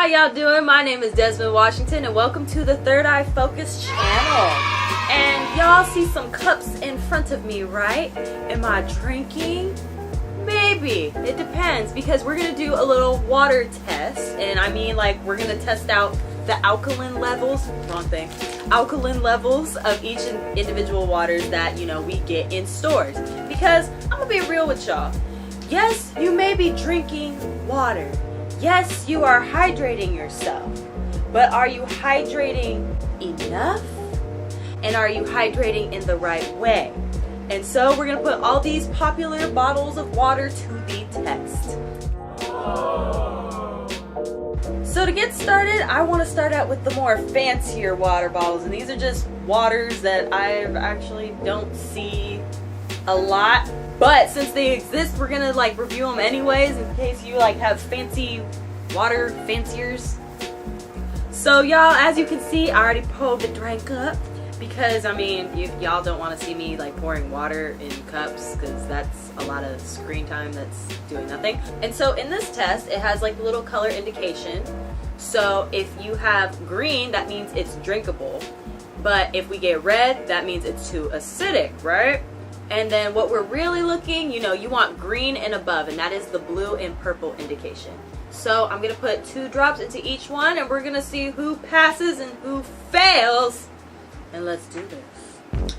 y'all doing? My name is Dezmine Washington and welcome to the Third Eye Focus channel. And y'all see some cups in front of me, right? Am I drinking? Maybe. It depends because we're going to do a little water test. And I mean, like, we're going to test out the alkaline levels, alkaline levels of each individual waters that, we get in stores. Because I'm going to be real with y'all. Yes, you may be drinking water. Yes, you are hydrating yourself. But are you hydrating enough? And are you hydrating in the right way? And so we're going to put all these popular bottles of water to the test. So to get started, I want to start out with the more fancier water bottles. And these are just waters that I actually don't see a lot. But since they exist, we're going to review them anyways in case you have fancy water fanciers. So y'all, as you can see, I already pulled the drink up. Because, y'all don't want to see me pouring water in cups because that's a lot of screen time that's doing nothing. And so in this test, it has the little color indication. So if you have green, that means it's drinkable. But if we get red, that means it's too acidic, right? And then what we're really looking, you want green and above, and that is the blue and purple indication. So I'm going to put 2 drops into each one, and we're going to see who passes and who fails. And let's do this.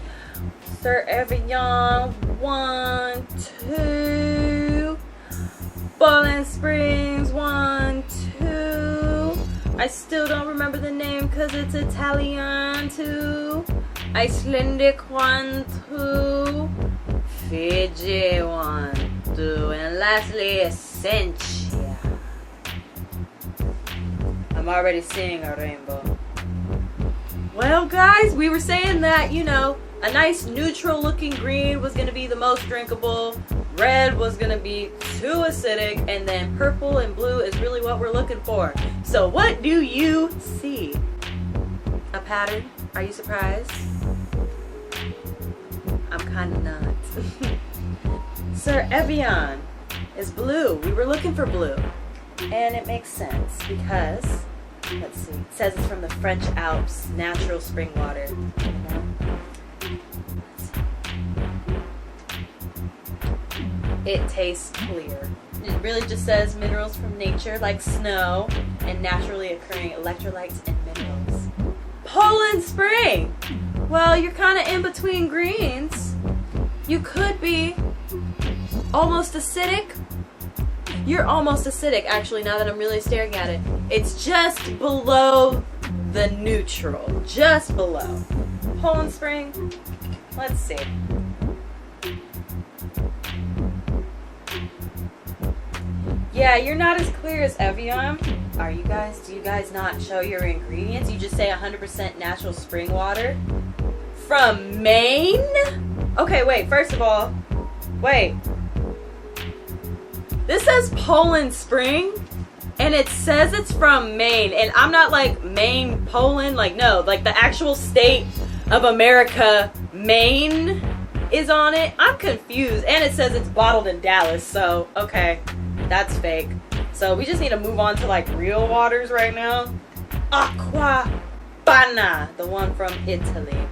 Sir Evian, 1, 2. Bowling Springs, 1, 2. I still don't remember the name because it's Italian, 2. Icelandic, 1, 2. Fiji, 1, 2. And lastly, Essentia. I'm already seeing a rainbow. Well, guys, we were saying that, a nice neutral looking green was going to be the most drinkable, red was going to be too acidic, and then purple and blue is really what we're looking for. So what do you see? A pattern? Are you surprised? I'm kind of not. Sir Evian is blue. We were looking for blue. And it makes sense because... let's see. It says it's from the French Alps, natural spring water. It tastes clear. It really just says minerals from nature like snow and naturally occurring electrolytes and minerals. Poland Spring! Well, you're kind of in between greens. You could be almost acidic. You're almost acidic, actually, now that I'm really staring at it. It's just below the neutral. Just below. Poland Spring. Let's see. Yeah, you're not as clear as Evian. Are you guys? Do you guys not show your ingredients? You just say 100% natural spring water? From Maine? Okay, wait, first of all, wait. This says Poland Spring, and it says it's from Maine, and I'm not Maine, Poland, no, the actual state of America, Maine is on it. I'm confused, and it says it's bottled in Dallas, so, okay, that's fake. So we just need to move on to real waters right now. Acqua Panna, the one from Italy.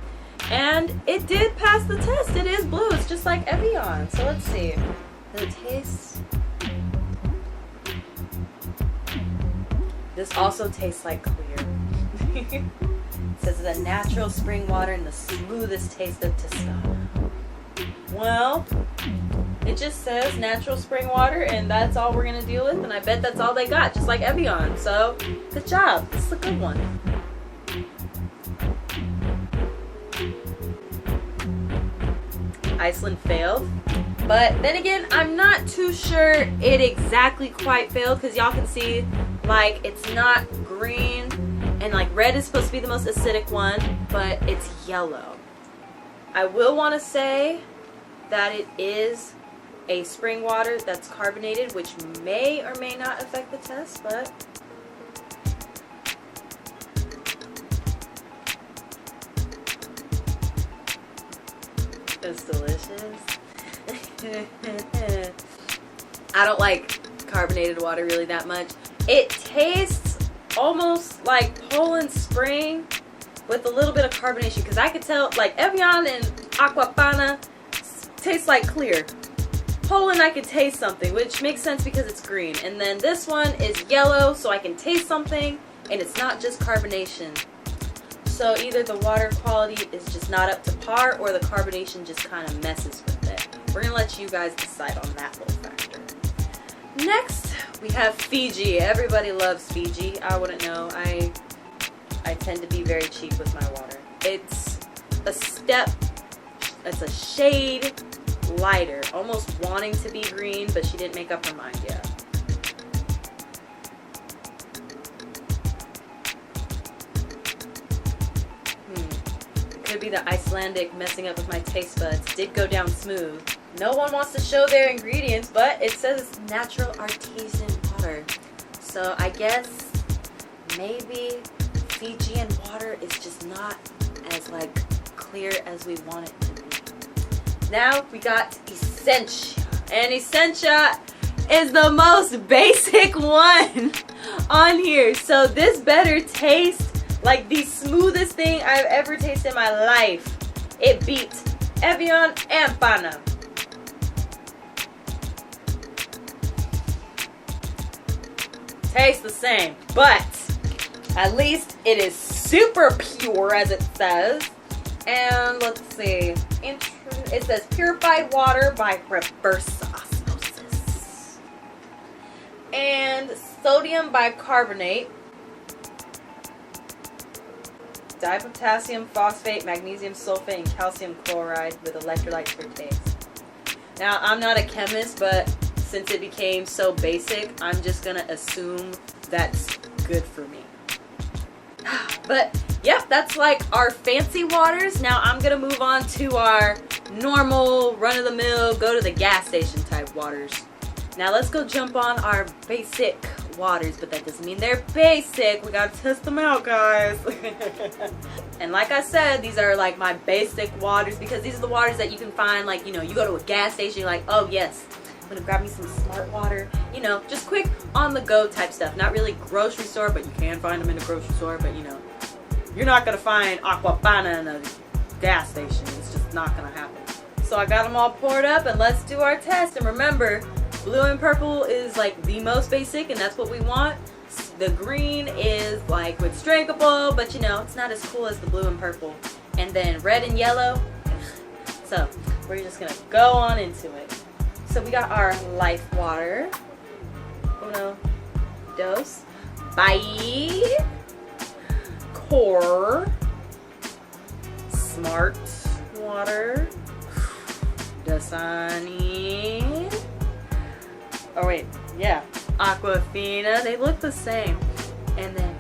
And it did pass the test. It is blue, it's just like Evian. So let's see, does it taste... This also tastes like clear. It says it's a natural spring water and the smoothest taste of Toscana. Well, it just says natural spring water and that's all we're going to deal with. And I bet that's all they got, just like Evian. So, good job. This is a good one. Iceland failed. But then again, I'm not too sure it exactly quite failed because y'all can see it's not green and red is supposed to be the most acidic one, but it's yellow. I will want to say that it is a spring water that's carbonated, which may or may not affect the test, but it's delicious. I don't like carbonated water really that much. It tastes almost like Poland Spring with a little bit of carbonation, because I could tell like Evian and Aquafina taste like clear. Poland I could taste something, which makes sense because it's green. And then this one is yellow, so I can taste something, and it's not just carbonation. So either the water quality is just not up to par, or the carbonation just kind of messes with it. We're going to let you guys decide on that little factor. Next, we have Fiji. Everybody loves Fiji. I wouldn't know. I tend to be very cheap with my water. It's a shade lighter, almost wanting to be green, but she didn't make up her mind yet. It could be the Icelandic messing up with my taste buds. Did go down smooth. No one wants to show their ingredients, but it says it's natural artesian water. So I guess maybe Fijian water is just not as like clear as we want it to be. Now we got Essentia, and Essentia is the most basic one on here. So this better taste like the smoothest thing I've ever tasted in my life. It beats Evian and Pana. Tastes the same, but at least it is super pure, as it says. And let's see, it says purified water by reverse osmosis. And sodium bicarbonate, dipotassium phosphate, magnesium sulfate, and calcium chloride with electrolytes for taste. Now, I'm not a chemist, but since it became so basic, I'm just gonna assume that's good for me. But yep, that's like our fancy waters. Now I'm gonna move on to our normal, run-of-the-mill, go to the gas station type waters. Now let's go jump on our basic waters, but that doesn't mean they're basic. We gotta test them out, guys. And like I said, these are like my basic waters, because these are the waters that you can find, like, you know, you go to a gas station, you're like, oh yes, I'm gonna grab me some smart water, you know, just quick on the go type stuff. Not really grocery store, but you can find them in the grocery store, but you know, you're not gonna find Aquafina in a gas station. It's just not gonna happen. So I got them all poured up, and let's do our test. And remember, blue and purple is like the most basic, and that's what we want. The green is like what's drinkable, but you know, it's not as cool as the blue and purple. And then red and yellow. So we're just gonna go on into it. So we got our life water. Uno, dos, bye. Core, smart water, Dasani. Oh wait, yeah, Aquafina. They look the same. And then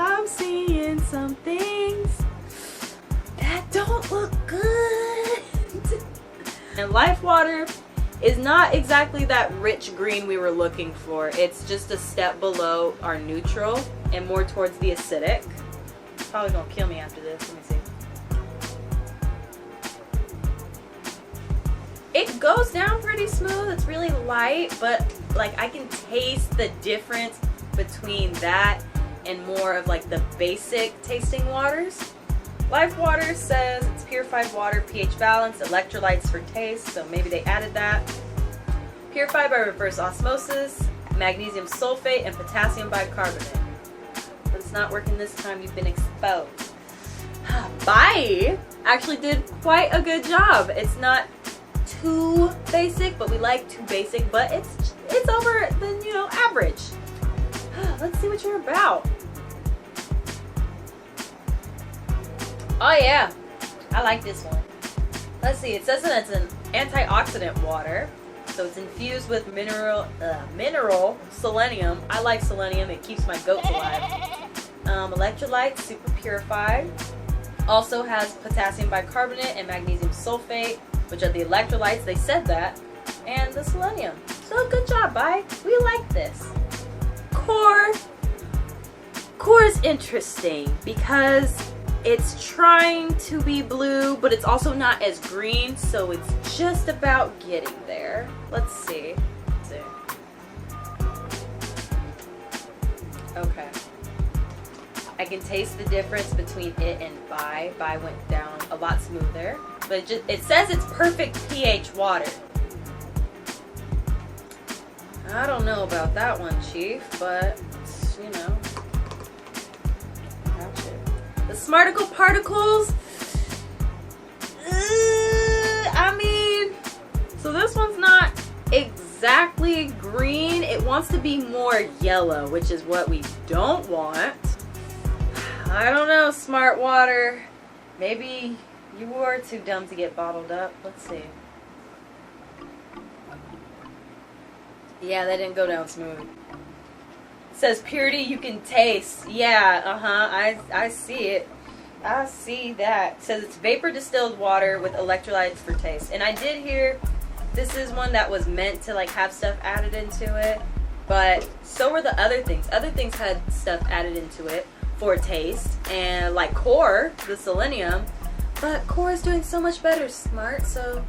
I'm seeing some things that don't look good. And life water is not exactly that rich green we were looking for. It's just a step below our neutral and more towards the acidic. It's probably gonna kill me after this. Let me see. It goes down pretty smooth. It's really light, but like I can taste the difference between that and more of like the basic tasting waters. Life water says it's purified water, pH balance, electrolytes for taste, so maybe they added that. Purified by reverse osmosis, magnesium sulfate, and potassium bicarbonate. But it's not working this time, you've been exposed. Bye actually did quite a good job. It's not too basic, but we like too basic, but it's over the, you know, average. Let's see what you're about. Oh yeah, I like this one. Let's see, it says that it's an antioxidant water. So it's infused with mineral selenium. I like selenium, it keeps my goats alive. Electrolytes, super purified. Also has potassium bicarbonate and magnesium sulfate, which are the electrolytes, they said that. And the selenium. So good job, bye. We like this. Core is interesting because It's trying to be blue, but it's also not as green, so it's just about getting there. Let's see. Okay. I can taste the difference between it and Bai. Bai went down a lot smoother, but it says it's perfect pH water. I don't know about that one, Chief, but you know. Gotcha. The Smarticle Particles. I mean, so this one's not exactly green. It wants to be more yellow, which is what we don't want. I don't know, Smart Water. Maybe you are too dumb to get bottled up. Let's see. Yeah, that didn't go down smooth. It says purity you can taste. Yeah, I see it. I see that. It says it's vapor distilled water with electrolytes for taste. And I did hear this is one that was meant to like have stuff added into it. But so were the other things. Other things had stuff added into it for taste. And like Core, the selenium. But Core is doing so much better, Smart. So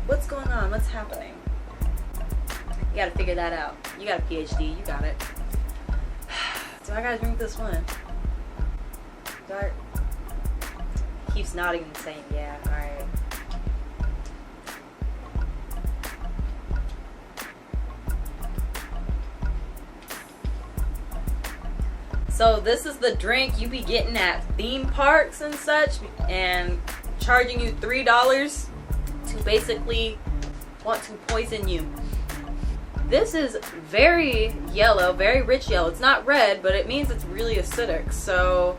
what's going on? What's happening? You gotta figure that out. You got a PhD. You got it. So I gotta drink this one. Dark. Keeps nodding and saying, yeah, alright. So this is the drink you be getting at theme parks and such, and charging you $3 to basically want to poison you. This is very yellow, very rich yellow. It's not red, but it means it's really acidic. So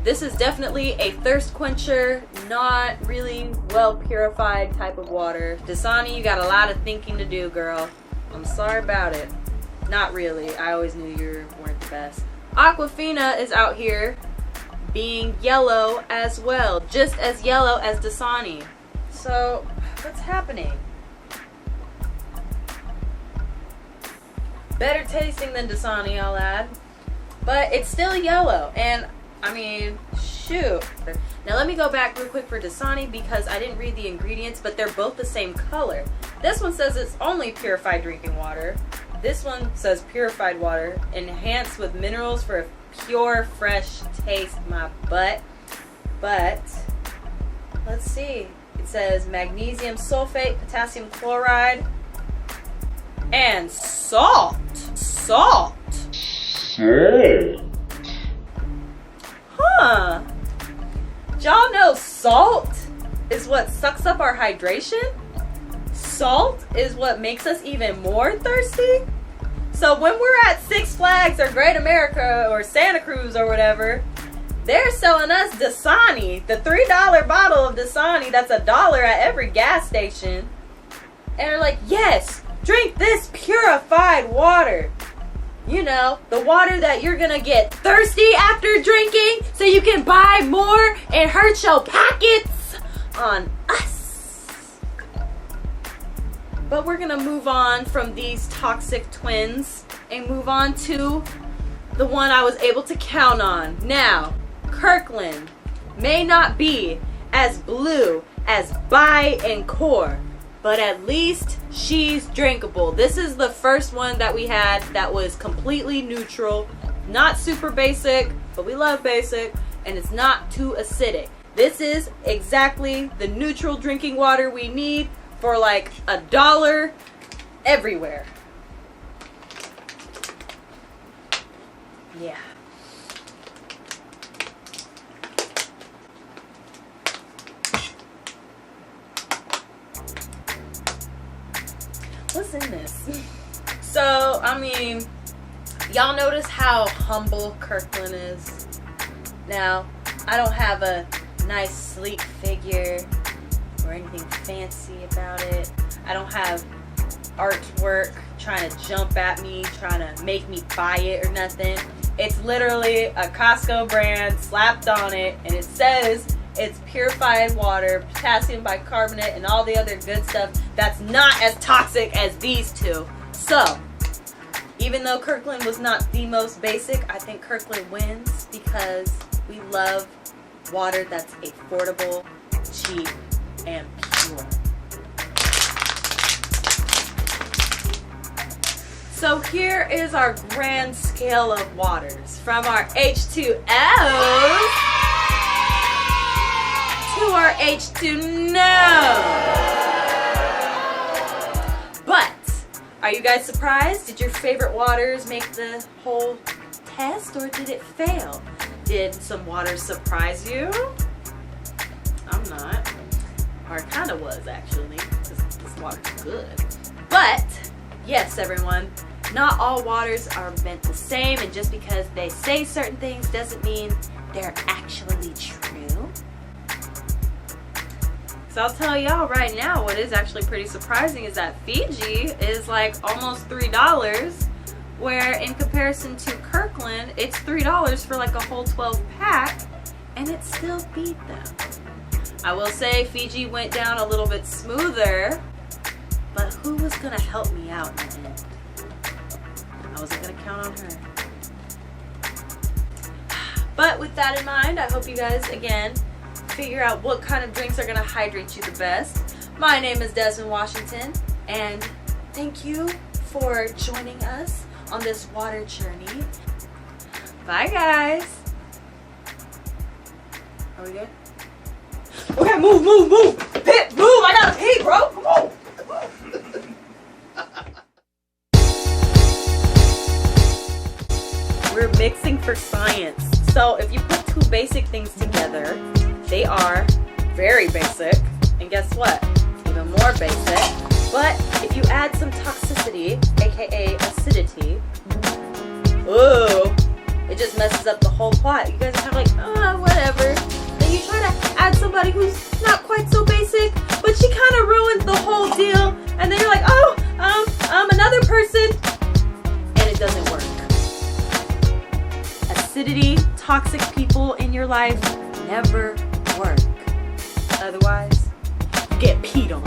this is definitely a thirst quencher, not really well purified type of water. Dasani, you got a lot of thinking to do, girl. I'm sorry about it. Not really. I always knew you weren't the best. Aquafina is out here being yellow as well, just as yellow as Dasani. So what's happening? Better tasting than Dasani, I'll add. But it's still yellow. And, I mean, shoot. Now let me go back real quick for Dasani because I didn't read the ingredients, but they're both the same color. This one says it's only purified drinking water. This one says purified water, enhanced with minerals for a pure, fresh taste, my butt. But, let's see. It says magnesium sulfate, potassium chloride, and salt. Salt. Huh. Y'all know salt is what sucks up our hydration? Salt is what makes us even more thirsty? So when we're at Six Flags or Great America or Santa Cruz or whatever, they're selling us Dasani, the $3 bottle of Dasani that's $1 at every gas station. And they're like, yes, drink this purified water. You know, the water that you're gonna get thirsty after drinking so you can buy more and hurt your pockets on us. But we're gonna move on from these toxic twins and move on to the one I was able to count on. Now, Kirkland may not be as blue as Bai and Core, but at least she's drinkable. This is the first one that we had that was completely neutral, not super basic, but we love basic, and it's not too acidic. This is exactly the neutral drinking water we need for like $1 everywhere. Yeah. What's in this? So, I mean, y'all notice how humble Kirkland is? Now, I don't have a nice sleek figure or anything fancy about it. I don't have artwork trying to jump at me, trying to make me buy it or nothing. It's literally a Costco brand slapped on it, and it says it's purified water, potassium bicarbonate, and all the other good stuff that's not as toxic as these two. So, even though Kirkland was not the most basic, I think Kirkland wins because we love water that's affordable, cheap, and pure. So here is our grand scale of waters, from our H2Os to our H2No. But are you guys surprised? Did your favorite waters make the whole test, or did it fail? Did some waters surprise you? I'm not. Or it kind of was, actually, because this water's good. But yes, everyone, not all waters are meant the same, and just because they say certain things doesn't mean they're actually true. So I'll tell y'all right now, what is actually pretty surprising is that Fiji is like almost $3, where in comparison to Kirkland, it's $3 for like a whole 12 pack, and it still beat them. I will say Fiji went down a little bit smoother, but who was gonna help me out in the end? I wasn't gonna count on her. But with that in mind, I hope you guys, again, figure out what kind of drinks are gonna hydrate you the best. My name is Dezmine Washington, and thank you for joining us on this water journey. Bye, guys. Are we good? Okay, move. Pip, move. I gotta pee, bro. Come on. We're mixing for science. So if you put two basic things together, they are very basic. And guess what? Even more basic. But if you add some toxicity, aka acidity, ooh, it just messes up the whole plot. You guys are kind of like, whatever. Then you try to add somebody who's not quite so basic, but she kind of ruined the whole deal. And then you're like, another person. And it doesn't work. Acidity, toxic people in your life never work. Otherwise, you get peed on.